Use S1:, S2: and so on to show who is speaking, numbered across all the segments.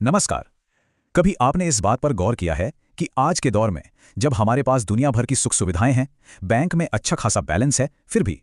S1: नमस्कार। कभी आपने इस बात पर गौर किया है कि आज के दौर में जब हमारे पास दुनिया भर की सुख सुविधाएं हैं, बैंक में अच्छा खासा बैलेंस है, फिर भी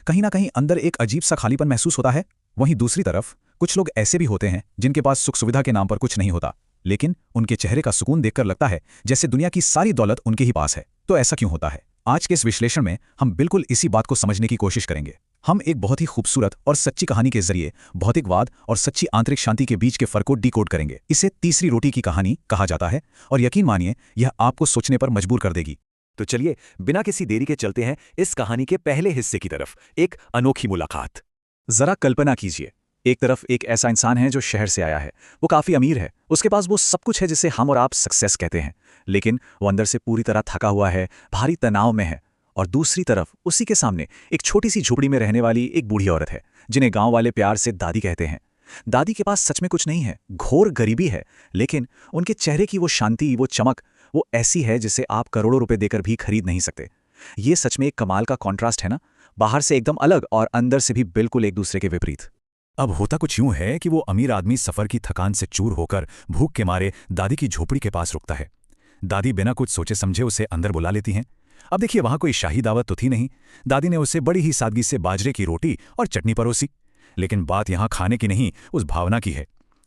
S1: कहीं ना कहीं अंदर एक अजीब सा खालीपन महसूस होता है। वहीं दूसरी तरफ कुछ लोग ऐसे भी होते हैं जिनके पास सुख सुविधा के नाम पर कुछ नहीं होता, लेकिन उनके चेहरे का सुकून देखकर लगता है जैसे दुनिया की सारी दौलत उनके ही पास है। तो ऐसा क्यों होता है? आज के इस विश्लेषण में हम बिल्कुल इसी बात को समझने की कोशिश करेंगे। हम एक बहुत ही खूबसूरत और सच्ची कहानी के जरिए भौतिकवाद और सच्ची आंतरिक शांति के बीच के फर्क को डिकोड करेंगे। इसे तीसरी रोटी की कहानी कहा जाता है और यकीन मानिए यह आपको सोचने पर मजबूर कर देगी।
S2: तो चलिए बिना किसी देरी के चलते हैं इस कहानी के पहले हिस्से की तरफ, एक अनोखी मुलाकात।
S1: जरा कल्पना कीजिए, एक तरफ एक ऐसा इंसान है जो शहर से आया है, वो काफी अमीर है, उसके पास वो सब कुछ है जिसे हम और आप सक्सेस कहते हैं, लेकिन वो अंदर से पूरी तरह थका हुआ है, भारी तनाव में है। और दूसरी तरफ उसी के सामने एक छोटी सी झोपड़ी में रहने वाली एक बूढ़ी औरत है जिन्हें गांव वाले प्यार से दादी कहते हैं। दादी के पास सच में कुछ नहीं है, घोर गरीबी है, लेकिन उनके चेहरे की वो शांति, वो चमक, वो ऐसी है जिसे आप करोड़ों रुपए देकर भी खरीद नहीं सकते। ये सच में एक कमाल का कॉन्ट्रास्ट है ना, बाहर से एकदम अलग और अंदर से भी बिल्कुल एक दूसरे के विपरीत। अब होता कुछ यूं है कि वो अमीर आदमी सफर की थकान से चूर होकर भूख के मारे दादी की झोपड़ी के पास रुकता है। दादी बिना कुछ सोचे समझे उसे अंदर बुला लेती हैं। अब देखिए, वहां कोई शाही दावत तो थी नहीं। दादी ने उसे बड़ी ही सादगी से बाजरे की रोटी और चटनी परोसी। लेकिन बात यहां खाने की नहीं, उस भावना की है।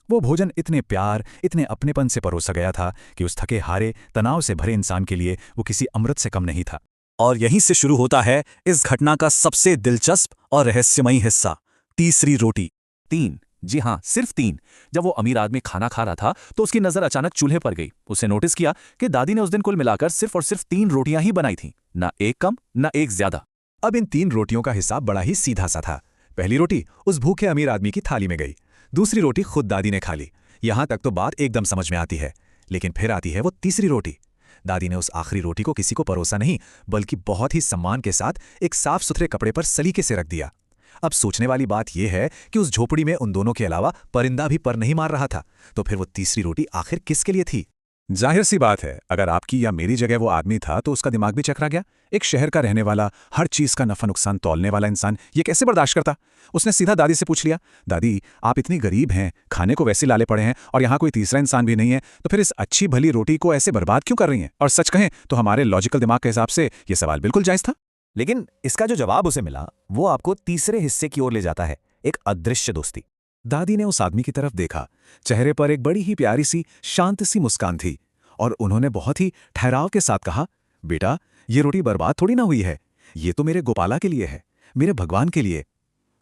S1: वो भोजन इतने प्यार, इतने अपनेपन से परोसा गया था कि उस थके हारे, तनाव से भरे इंसान के लिए वो किसी अमृत से कम नहीं था। और यहीं से शुरू होता है इस घटना का सबसे दिलचस्प और रहस्यमयी हिस्सा, तीसरी रोटी।
S2: 3, जी हाँ, सिर्फ 3। जब वो अमीर आदमी खाना खा रहा था तो उसकी नजर अचानक चूल्हे पर गई। उसने नोटिस किया कि दादी ने उस दिन कुल मिलाकर सिर्फ और सिर्फ 3 रोटियां ही बनाई थीं, ना एक कम ना एक ज्यादा।
S1: अब इन 3 रोटियों का हिसाब बड़ा ही सीधा सा था। पहली रोटी उस भूखे अमीर आदमी की थाली में गई, दूसरी रोटी खुद दादी ने खा ली। यहां तक तो बात एकदम समझ में आती है, लेकिन फिर आती है वो तीसरी रोटी। दादी ने उस आखिरी रोटी को किसी को परोसा नहीं, बल्कि बहुत ही सम्मान के साथ एक साफ सुथरे कपड़े पर सलीके से रख दिया। अब सोचने वाली बात यह है कि उस झोपड़ी में उन दोनों के अलावा परिंदा भी पर नहीं मार रहा था, तो फिर वो तीसरी रोटी आखिर किसके लिए थी? जाहिर सी बात है, अगर आपकी या मेरी जगह वो आदमी था तो उसका दिमाग भी चकरा गया। एक शहर का रहने वाला, हर चीज का नफा नुकसान तौलने वाला इंसान ये कैसे बर्दाश्त करता? उसने सीधा दादी से पूछ लिया, दादी आप इतनी गरीब हैं, खाने को वैसे लाले पड़े हैं और यहाँ कोई तीसरा इंसान भी नहीं है, तो फिर इस अच्छी भली रोटी को ऐसे बर्बाद क्यों कर रही हैं? और सच कहें तो हमारे लॉजिकल दिमाग के हिसाब से यह सवाल बिल्कुल जायज था।
S2: लेकिन इसका जो जवाब उसे मिला वो आपको तीसरे हिस्से की ओर ले जाता है, एक अदृश्य दोस्ती।
S1: दादी ने उस आदमी की तरफ देखा। चेहरे पर एक बड़ी ही प्यारी सी, शांत सी मुस्कान थी और उन्होंने बहुत ही ठहराव के साथ कहा, बेटा ये रोटी बर्बाद थोड़ी ना हुई है, ये तो मेरे गोपाला के लिए है, मेरे भगवान के लिए।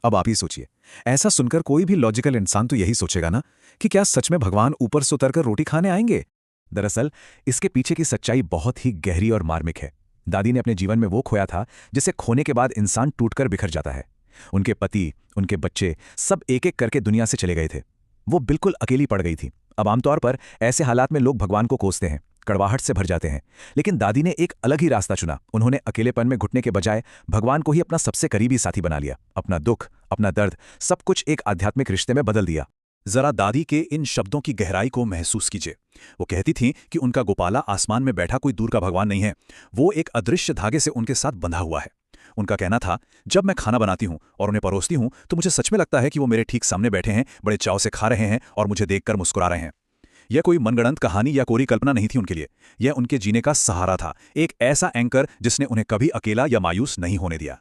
S1: अब आप ही सोचिए, ऐसा सुनकर कोई भी लॉजिकल इंसान तो यही सोचेगा ना कि क्या सच में भगवान ऊपर से उतरकर रोटी खाने आएंगे? दरअसल इसके पीछे की सच्चाई बहुत ही गहरी और मार्मिक है। दादी ने अपने जीवन में वो खोया था जिसे खोने के बाद इंसान टूटकर बिखर जाता है। उनके पति, उनके बच्चे सब एक एक करके दुनिया से चले गए थे। वो बिल्कुल अकेली पड़ गई थी। अब आमतौर पर ऐसे हालात में लोग भगवान को कोसते हैं, कड़वाहट से भर जाते हैं, लेकिन दादी ने एक अलग ही रास्ता चुना। उन्होंने अकेलेपन में घुटने के बजाय भगवान को ही अपना सबसे करीबी साथी बना लिया। अपना दुख, अपना दर्द, सब कुछ एक आध्यात्मिक रिश्ते में बदल दिया। जरा दादी के इन शब्दों की गहराई को महसूस कीजिए। वो कहती थीं कि उनका गोपाला आसमान में बैठा कोई दूर का भगवान नहीं है, वो एक अदृश्य धागे से उनके साथ बंधा हुआ है। उनका कहना था, जब मैं खाना बनाती हूँ और उन्हें परोसती हूँ तो मुझे सच में लगता है कि वो मेरे ठीक सामने बैठे हैं, बड़े चाव से खा रहे हैं और मुझे देखकर मुस्कुरा रहे हैं। यह कोई मनगढ़ंत कहानी या कोरी कल्पना नहीं थी उनके लिए, यह उनके जीने का सहारा था, एक ऐसा एंकर जिसने उन्हें कभी अकेला या मायूस नहीं होने दिया।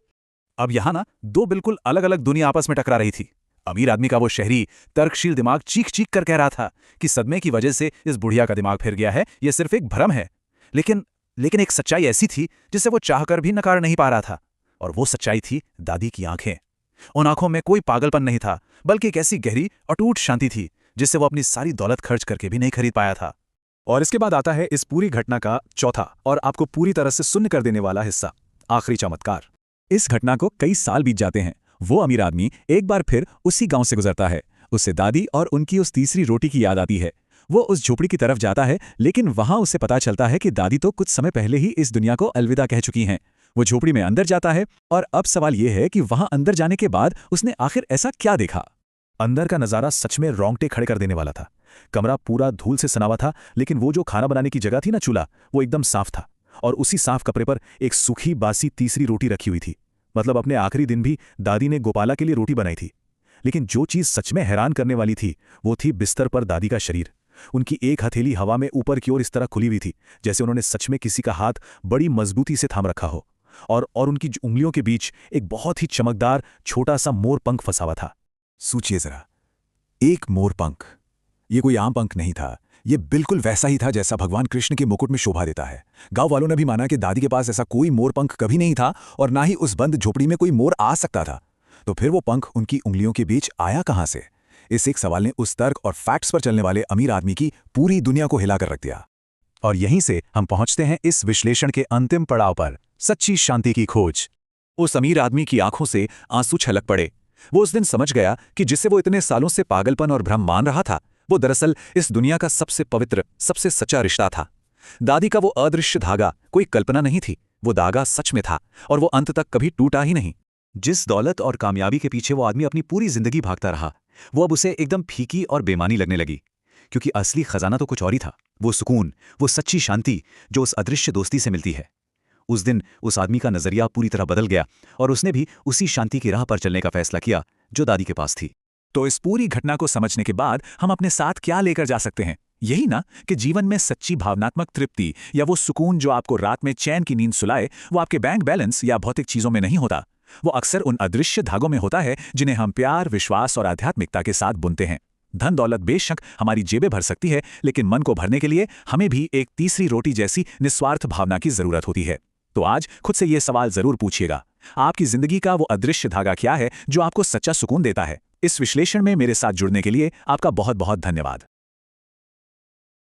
S1: अब यहां ना दो बिल्कुल अलग अलग दुनिया आपस में टकरा रही थी। अमीर आदमी का वो शहरी तर्कशील दिमाग चीख चीख कर कह रहा था कि सदमे की वजह से इस बुढ़िया का दिमाग फिर गया है, यह सिर्फ एक भ्रम है। लेकिन एक सच्चाई ऐसी थी जिसे वो चाहकर भी नकार नहीं पा रहा था, और वो सच्चाई थी दादी की आंखें। उन आंखों में कोई पागलपन नहीं था, बल्कि एक ऐसी गहरी अटूट शांति थी जिससे वो अपनी सारी दौलत खर्च करके भी नहीं खरीद पाया था। और इसके बाद आता है इस पूरी घटना का चौथा और आपको पूरी तरह से सुन्न कर देने वाला हिस्सा, आखिरी चमत्कार। इस घटना को कई साल बीत जाते हैं। वो अमीर आदमी एक बार फिर उसी गांव से गुजरता है। उससे दादी और उनकी उस तीसरी रोटी की याद आती है। वो उस झोपड़ी की तरफ जाता है, लेकिन वहां उसे पता चलता है कि दादी तो कुछ समय पहले ही इस दुनिया को अलविदा कह चुकी हैं। वो झोपड़ी में अंदर जाता है और अब सवाल यह है कि वहां अंदर जाने के बाद उसने आखिर ऐसा क्या देखा। अंदर का नजारा सच में रोंगटे खड़े कर देने वाला था। कमरा पूरा धूल से सना हुआ था, लेकिन वो जो खाना बनाने की जगह थी ना, चूल्हा, वो एकदम साफ था और उसी साफ कपड़े पर एक सूखी बासी तीसरी रोटी रखी हुई थी। मतलब अपने आखिरी दिन भी दादी ने गोपाला के लिए रोटी बनाई थी। लेकिन जो चीज सच में हैरान करने वाली थी वो थी बिस्तर पर दादी का शरीर। उनकी एक हथेली हवा में ऊपर की ओर इस तरह खुली हुई थी, जैसे उन्होंने सच में किसी का हाथ बड़ी मजबूती से थाम रखा हो। और उनकी उंगलियों के बीच एक बहुत ही चमकदार छोटा सा मोर पंख फंसा हुआ था। सोचिए जरा, एक मोर पंख। ये कोई आम पंख नहीं था, ये बिल्कुल वैसा ही था जैसा भगवान कृष्ण के मुकुट में शोभा देता है। गांव वालों ने भी माना कि दादी के पास ऐसा कोई मोर पंख कभी नहीं था और ना ही उस बंद झोपड़ी में कोई मोर आ सकता था। तो फिर वो पंख उनकी उंगलियों के बीच आया कहां से? इस एक सवाल ने उस तर्क और फैक्ट्स पर चलने वाले अमीर आदमी की पूरी दुनिया को हिलाकर रख दिया। और यहीं से हम पहुंचते हैं इस विश्लेषण के अंतिम पड़ाव पर, सच्ची शांति की खोज। उस अमीर आदमी की आंखों से आंसू छलक पड़े। वो उस दिन समझ गया कि जिसे वो इतने सालों से पागलपन और भ्रम मान रहा था, वो दरअसल इस दुनिया का सबसे पवित्र, सबसे सच्चा रिश्ता था। दादी का वो अदृश्य धागा कोई कल्पना नहीं थी, वो धागा सच में था और वो अंत तक कभी टूटा ही नहीं। जिस दौलत और कामयाबी के पीछे वो आदमी अपनी पूरी जिंदगी भागता रहा, वो अब उसे एकदम फीकी और बेमानी लगने लगी, क्योंकि असली खजाना तो कुछ और ही था। वो सुकून, वो सच्ची शांति जो उस अदृश्य दोस्ती से मिलती है। उस दिन उस आदमी का नजरिया पूरी तरह बदल गया और उसने भी उसी शांति की राह पर चलने का फैसला किया जो दादी के पास थी। तो इस पूरी घटना को समझने के बाद हम अपने साथ क्या लेकर जा सकते हैं? यही ना कि जीवन में सच्ची भावनात्मक तृप्ति या वो सुकून जो आपको रात में चैन की नींद सुलाए, वो आपके बैंक बैलेंस या भौतिक चीजों में नहीं होता। वो अक्सर उन अदृश्य धागों में होता है जिन्हें हम प्यार, विश्वास और आध्यात्मिकता के साथ बुनते हैं। धन दौलत बेशक हमारी जेबें भर सकती है, लेकिन मन को भरने के लिए हमें भी एक तीसरी रोटी जैसी निस्वार्थ भावना की जरूरत होती है। तो आज खुद से ये सवाल जरूर पूछिएगा, आपकी जिंदगी का वो अदृश्य धागा क्या है जो आपको सच्चा सुकून देता है? इस विश्लेषण में मेरे साथ जुड़ने के लिए आपका बहुत बहुत धन्यवाद।